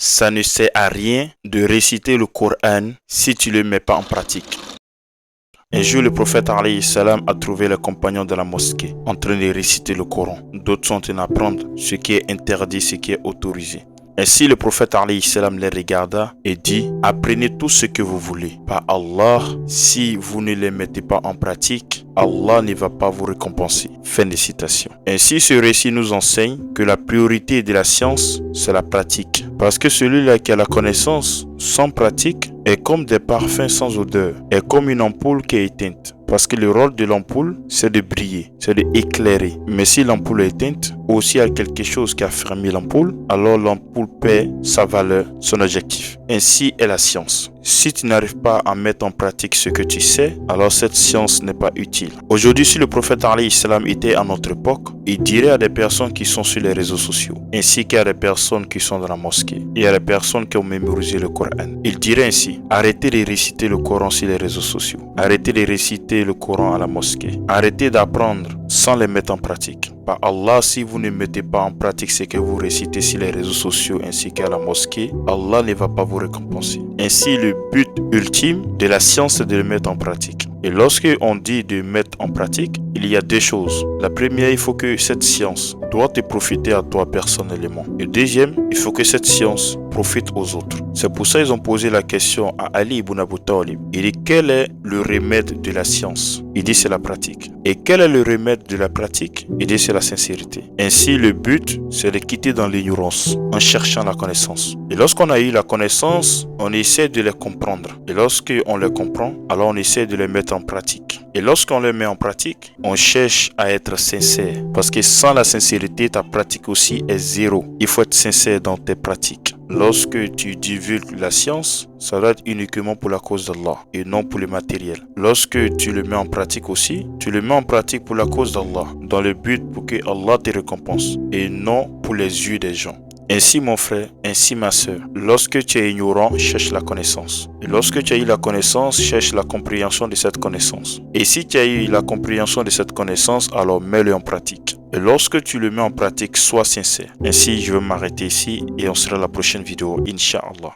ça ne sert à rien de réciter le Coran si tu ne le mets pas en pratique. Un jour, le prophète alayhi salam a trouvé les compagnons de la mosquée en train de réciter le Coran. D'autres sont en train d'apprendre ce qui est interdit, ce qui est autorisé. Ainsi, le prophète alayhi salam les regarda et dit: apprenez tout ce que vous voulez. Par Allah, si vous ne les mettez pas en pratique, Allah ne va pas vous récompenser. Fin de citation. Ainsi, ce récit nous enseigne que la priorité de la science, c'est la pratique. Parce que celui-là qui a la connaissance sans pratique est comme des parfums sans odeur, est comme une ampoule qui est éteinte. Parce que le rôle de l'ampoule, c'est de briller, c'est d'éclairer. Mais si l'ampoule est éteinte, ou s'il y a quelque chose qui a fermé l'ampoule, alors l'ampoule perd sa valeur, son objectif. Ainsi est la science. Si tu n'arrives pas à mettre en pratique ce que tu sais, alors cette science n'est pas utile. Aujourd'hui, si le prophète alayhi salam était à notre époque, il dirait à des personnes qui sont sur les réseaux sociaux, ainsi qu'à des personnes qui sont dans la mosquée, et à des personnes qui ont mémorisé le Coran. Il dirait ainsi: arrêtez de réciter le Coran sur les réseaux sociaux. Arrêtez de réciter le Coran à la mosquée. Arrêtez d'apprendre sans les mettre en pratique. Par Allah, si vous ne mettez pas en pratique ce que vous récitez sur les réseaux sociaux ainsi qu'à la mosquée, Allah ne va pas vous récompenser. Ainsi, le but ultime de la science est de le mettre en pratique. Et lorsque on dit de mettre en pratique, il y a deux choses. La première, il faut que cette science doit te profiter à toi personnellement. Et deuxième, il faut que cette science profite aux autres. C'est pour ça qu'ils ont posé la question à Ali ibn Abi Talib. Il dit: quel est le remède de la science? Il dit: c'est la pratique. Et quel est le remède de la pratique? Il dit: c'est la sincérité. Ainsi, le but, c'est de quitter dans l'ignorance en cherchant la connaissance. Et lorsqu'on a eu la connaissance, on essaie de les comprendre. Et lorsqu'on les comprend, alors on essaie de les mettre en pratique. Et lorsqu'on les met en pratique, on cherche à être sincère. Parce que sans la sincérité, ta pratique aussi est zéro. Il faut être sincère dans tes pratiques. Lorsque tu divulgues la science, ça doit être uniquement pour la cause d'Allah et non pour le matériel. Lorsque tu le mets en pratique aussi, tu le mets en pratique pour la cause d'Allah, dans le but pour que Allah te récompense et non pour les yeux des gens. Ainsi mon frère, ainsi ma soeur, lorsque tu es ignorant, cherche la connaissance. Et lorsque tu as eu la connaissance, cherche la compréhension de cette connaissance. Et si tu as eu la compréhension de cette connaissance, alors mets-le en pratique. Et lorsque tu le mets en pratique, sois sincère. Ainsi, je vais m'arrêter ici et on se verra à la prochaine vidéo, Inch'Allah.